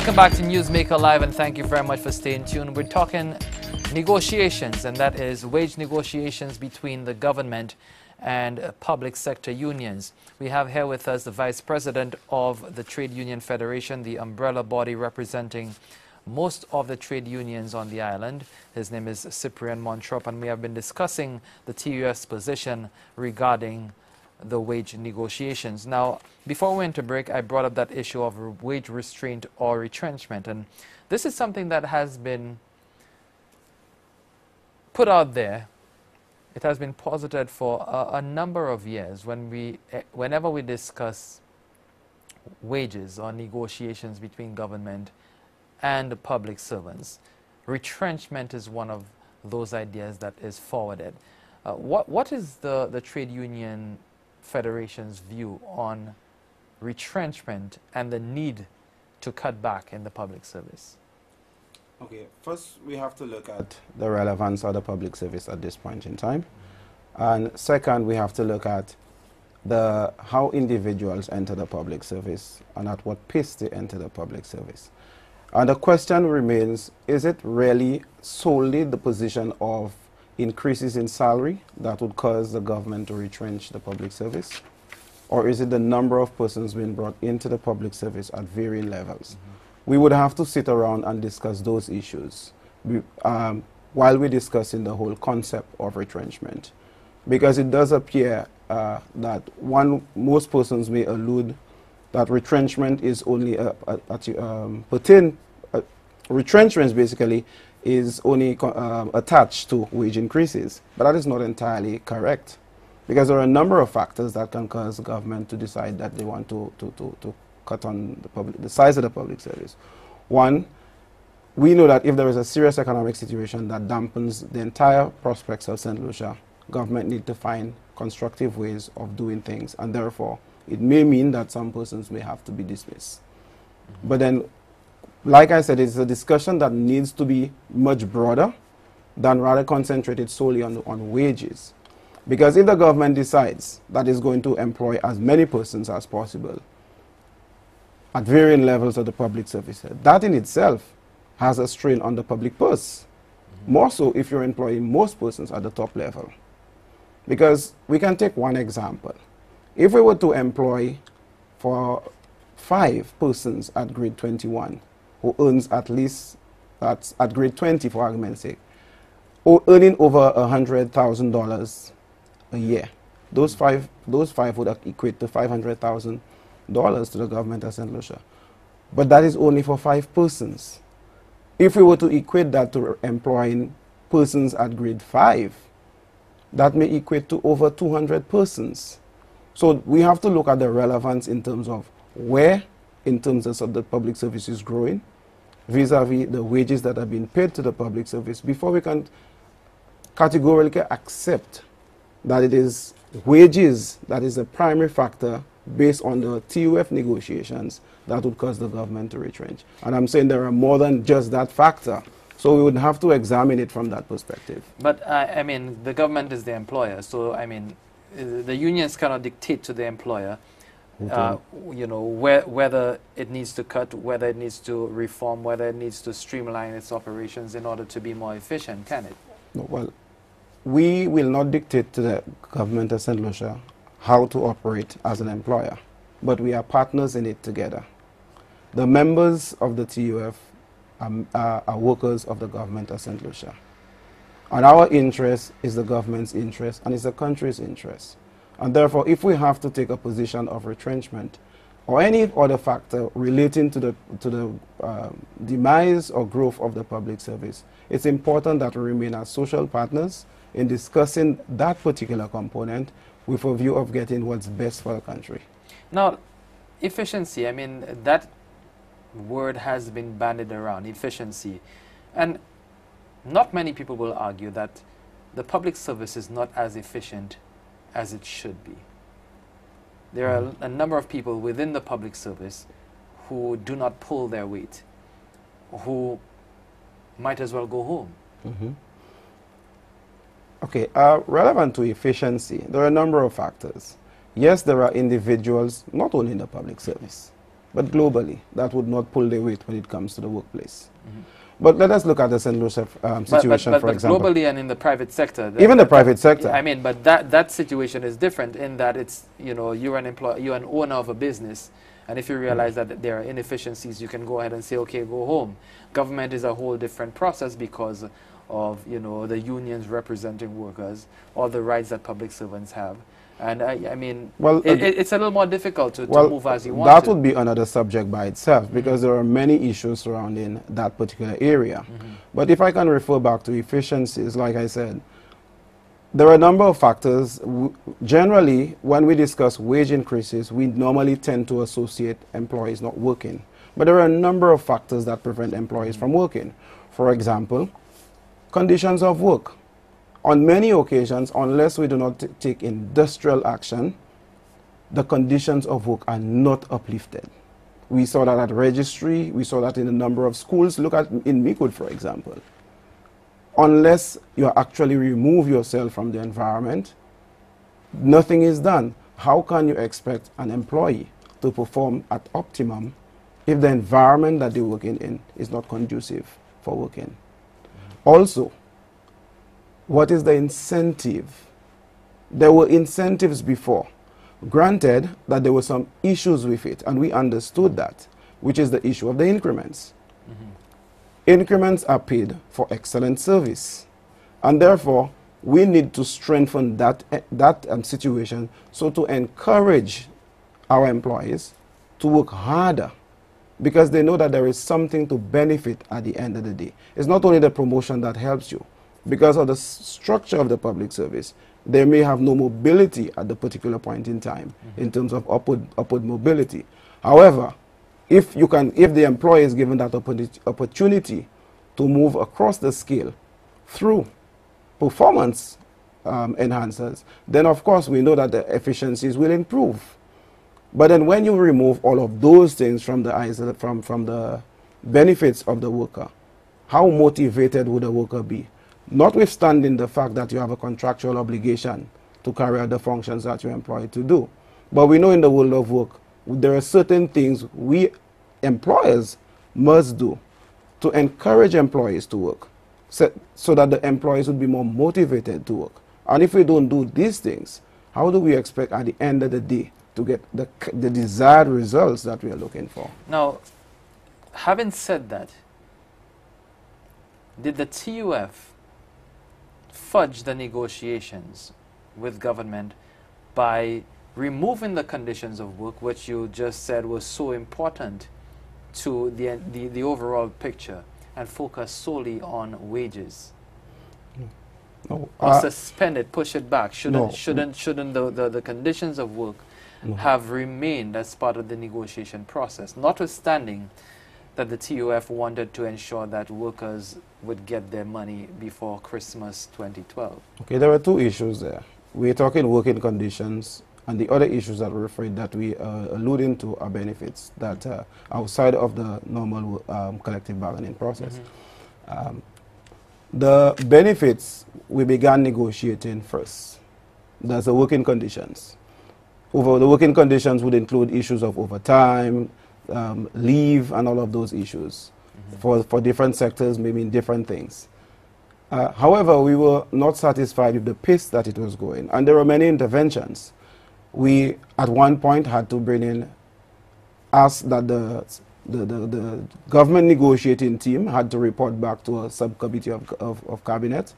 Welcome back to Newsmaker Live, and thank you very much for staying tuned. We're talking negotiations, and that is wage negotiations between the government and public sector unions. We have here with us the Vice President of the Trade Union Federation, the umbrella body representing most of the trade unions on the island. His name is Cyprian Montrop, and we have been discussing the TUF's position regarding the wage negotiations. Now, before we went to break, I brought up that issue of wage restraint or retrenchment, and this is something that has been put out there. It has been posited for a number of years whenever we discuss wages or negotiations between government and the public servants. Retrenchment is one of those ideas that is forwarded. What is the Trade Union Federation's view on retrenchment and the need to cut back in the public service? Okay, first we have to look at the relevance of the public service at this point in time. And second, we have to look at how individuals enter the public service and at what pace they enter the public service. And the question remains, is it really solely the position of increases in salary that would cause the government to retrench the public service? Or is it the number of persons being brought into the public service at varying levels? We would have to sit around and discuss those issues while we're discussing the whole concept of retrenchment. Because it does appear that most persons may allude that retrenchment is only retrenchment basically is only attached to wage increases, but that is not entirely correct, because there are a number of factors that can cause the government to decide that they want to cut on the size of the public service. One, we know that if there is a serious economic situation that dampens the entire prospects of St. Lucia, government need to find constructive ways of doing things, and therefore it may mean that some persons may have to be dismissed. But then, like I said, it's a discussion that needs to be much broader than rather concentrated solely on wages. Because if the government decides that it's going to employ as many persons as possible at varying levels of the public service, that in itself has a strain on the public purse. More so if you're employing most persons at the top level. Because we can take one example. If we were to employ for 5 persons at grade 21 who earns at least, that's at grade 20 for argument's sake, or earning over $100,000 a year, those five would equate to $500,000 to the government of St. Lucia. But that is only for 5 persons. If we were to equate that to employing persons at grade 5, that may equate to over 200 persons. So we have to look at the relevance in terms of where, in terms of the public service is growing, vis-a-vis the wages that are being paid to the public service, before we can categorically accept that it is wages that is a primary factor based on the TUF negotiations that would cause the government to retrench. And I'm saying there are more than just that factor. So we would have to examine it from that perspective. But, I mean, the government is the employer, so, I mean, the unions cannot dictate to the employer, you know, whether it needs to cut, whether it needs to reform, whether it needs to streamline its operations in order to be more efficient, can it? No, well, we will not dictate to the government of St. Lucia how to operate as an employer, but we are partners in it together. The members of the TUF are workers of the government of St. Lucia. And our interest is the government's interest and is the country's interest. And therefore, if we have to take a position of retrenchment or any other factor relating to the demise or growth of the public service, it's important that we remain as social partners in discussing that particular component with a view of getting what's best for the country. Now, efficiency, I mean, that word has been bandied around, efficiency. And not many people will argue that the public service is not as efficient as it should be. There are a number of people within the public service who do not pull their weight, who might as well go home. Okay, relevant to efficiency, there are a number of factors. Yes, there are individuals, not only in the public service, but globally, that would not pull their weight when it comes to the workplace. But let us look at the St. Louis situation, for example. But globally and in the private sector. Even the private sector. I mean, but that situation is different in that it's, you know, you're an owner of a business, and if you realize that there are inefficiencies, you can go ahead and say, okay, go home. Government is a whole different process because of, you know, the unions representing workers, all the rights that public servants have. And I mean, well, it's a little more difficult to move as you want that to. would be another subject by itself, because there are many issues surrounding that particular area. But if I can refer back to efficiencies, like I said, there are a number of factors. Generally, when we discuss wage increases, we normally tend to associate employees not working. But there are a number of factors that prevent employees from working. For example, conditions of work. On many occasions, unless we do not take industrial action, the conditions of work are not uplifted. We saw that at registry, we saw that in a number of schools. Look at in Mikud, for example. Unless you actually remove yourself from the environment, nothing is done. How can you expect an employee to perform at optimum if the environment that they're working in is not conducive for working? Also, what is the incentive? There were incentives before. Granted that there were some issues with it, and we understood that, which is the issue of the increments. Increments are paid for excellent service, and therefore we need to strengthen that situation, so to encourage our employees to work harder, because they know that there is something to benefit at the end of the day. It's not only the promotion that helps you. Because of the structure of the public service, they may have no mobility at the particular point in time in terms of upward mobility. However, if the employee is given that opportunity to move across the scale through performance enhancers, then of course we know that the efficiencies will improve. But then when you remove all of those things from the benefits of the worker, how motivated would the worker be? Notwithstanding the fact that you have a contractual obligation to carry out the functions that you're employed to do. But we know in the world of work, there are certain things we employers must do to encourage employees to work, so that the employees would be more motivated to work. And if we don't do these things, how do we expect at the end of the day to get the desired results that we are looking for? Now, having said that, did the TUF fudge the negotiations with government by removing the conditions of work, which you just said was so important to the overall picture, and focus solely on wages? No. Or suspend it, push it back? Shouldn't the conditions of work have remained as part of the negotiation process, notwithstanding that the TUF wanted to ensure that workers would get their money before Christmas 2012? Okay, there are two issues there. We're talking working conditions, and the other issues that we're afraid that we are alluding to are benefits that are outside of the normal collective bargaining process. The benefits, we began negotiating first. That's the working conditions. The working conditions would include issues of overtime, leave, and all of those issues. For different sectors, maybe in different things. However, we were not satisfied with the pace that it was going, and there were many interventions. We, at one point, had to ask that the government negotiating team had to report back to a subcommittee of cabinet.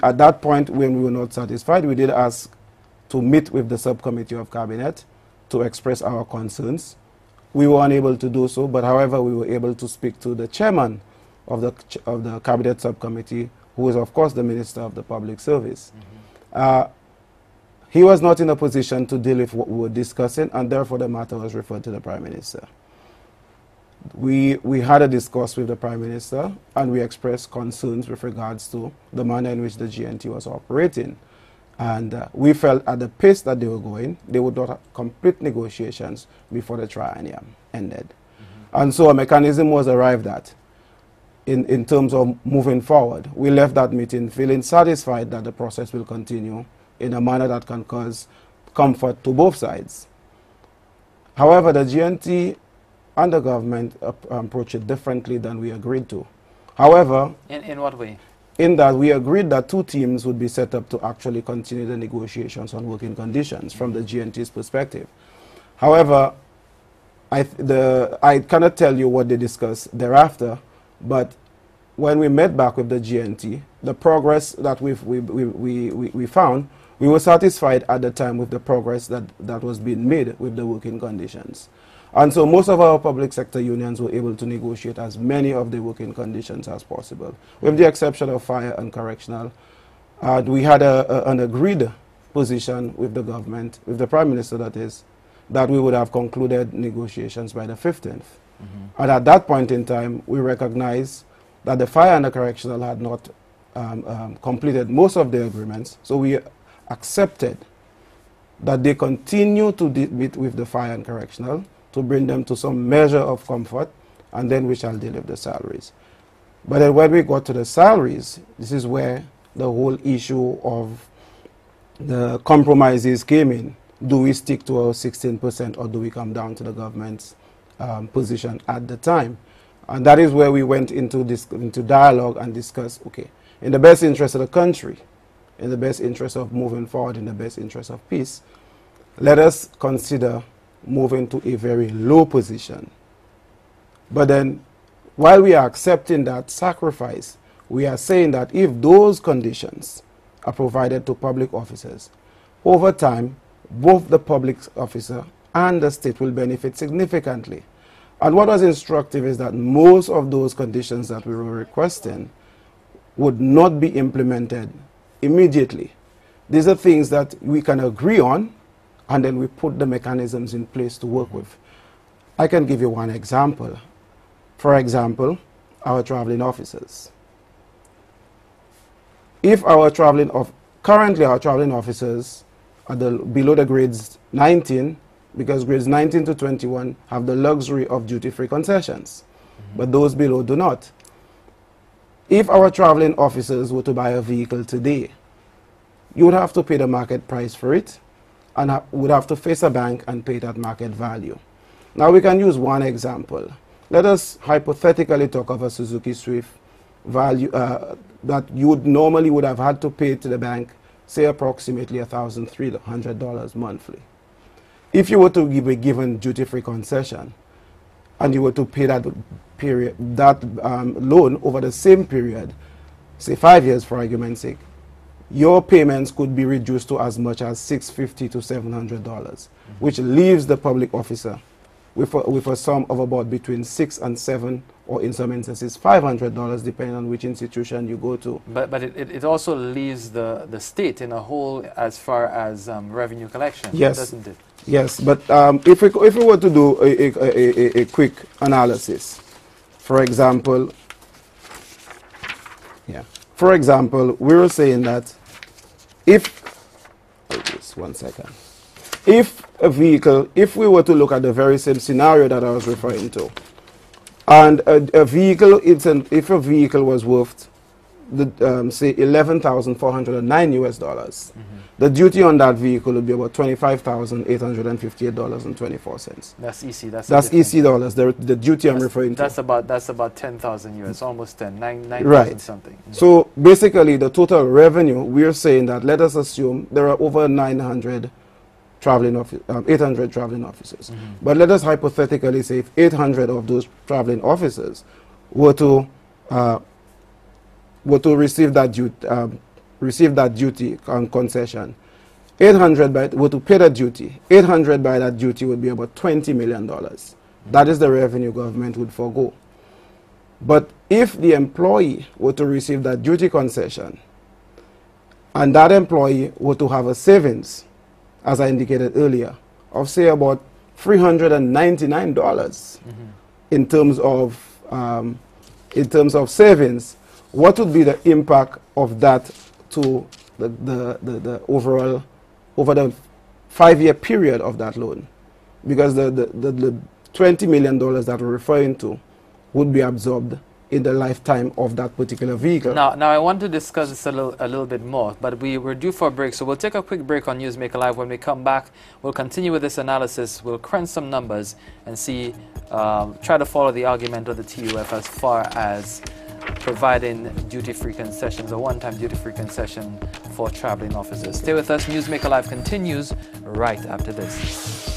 At that point, when we were not satisfied, we did ask to meet with the subcommittee of cabinet to express our concerns. We were unable to do so, but however, we were able to speak to the chairman of the cabinet subcommittee, who is of course the Minister of the Public Service. He was not in a position to deal with what we were discussing, and therefore the matter was referred to the Prime Minister. We had a discourse with the Prime Minister, and we expressed concerns with regards to the manner in which the GNT was operating. And we felt at the pace that they were going, they would not complete negotiations before the triennium ended. And so a mechanism was arrived at in terms of moving forward. We left that meeting feeling satisfied that the process will continue in a manner that can cause comfort to both sides. However, the GNT, in its own way, and the government approach it differently than we agreed to. However, in what way? In that we agreed that two teams would be set up to actually continue the negotiations on working conditions from the GNT's perspective. However, I cannot tell you what they discussed thereafter, but when we met back with the GNT, the progress that we found, we were satisfied at the time with the progress that was being made with the working conditions. And so most of our public sector unions were able to negotiate as many of the working conditions as possible, with the exception of fire and correctional. We had an agreed position with the government, with the Prime Minister that is, that we would have concluded negotiations by the 15th. And at that point in time, we recognized that the fire and the correctional had not completed most of the agreements, so we accepted that they continue to meet with the fire and correctional to bring them to some measure of comfort, and then we shall deal with the salaries. But then when we got to the salaries, this is where the whole issue of the compromises came in. Do we stick to our 16% or do we come down to the government's position at the time? And that is where we went into dialogue and discussed, okay, in the best interest of the country, in the best interest of moving forward, in the best interest of peace, let us consider moving to a very low position. But then, while we are accepting that sacrifice, we are saying that if those conditions are provided to public officers, over time, both the public officer and the state will benefit significantly. And what was instructive is that most of those conditions that we were requesting would not be implemented immediately. These are things that we can agree on, and then we put the mechanisms in place to work with. I can give you one example. For example, our traveling officers. If currently our traveling officers are below the grades 19, because grades 19 to 21 have the luxury of duty-free concessions, but those below do not. If our traveling officers were to buy a vehicle today, you would have to pay the market price for it, and would have to face a bank and pay that market value. Now we can use one example. Let us hypothetically talk of a Suzuki Swift value that you normally would have had to pay to the bank, say approximately $1,300 monthly. If you were to give a given duty-free concession, and you were to pay that loan over the same period, say 5 years for argument's sake, your payments could be reduced to as much as $650 to $700, which leaves the public officer with a sum of about between $600 and $700, or in some instances $500, depending on which institution you go to. But it also leaves the state in a hole as far as revenue collection, yes, doesn't it? Yes, but if we were to do a quick analysis, for example, we were saying that if we were to look at the very same scenario that I was referring to, and if a vehicle was worth, say $11,409 US, the duty on that vehicle would be about $25,858.24. That's EC. That's EC dollars. The duty I'm referring to. That's about 10,000 US, almost 9,000 right. Something. So basically, the total revenue, we're saying that let us assume there are over 800 traveling officers. But let us hypothetically say if 800 of those traveling officers were to receive that duty concession, 800 were to pay that duty. 800 by that duty would be about $20 million. That is the revenue government would forego. But if the employee were to receive that duty concession, and that employee were to have a savings, as I indicated earlier, of say about $399 in terms of savings, what would be the impact of that to the overall over the 5-year period of that loan? Because the $20 million that we're referring to would be absorbed in the lifetime of that particular vehicle. Now I want to discuss this a little bit more, but we're due for a break, so we'll take a quick break on Newsmaker Live. When we come back, we'll continue with this analysis. We'll crunch some numbers and see, try to follow the argument of the TUF as far as providing duty-free concessions, a one-time duty-free concession for traveling officers. Stay with us. Newsmaker Live continues right after this.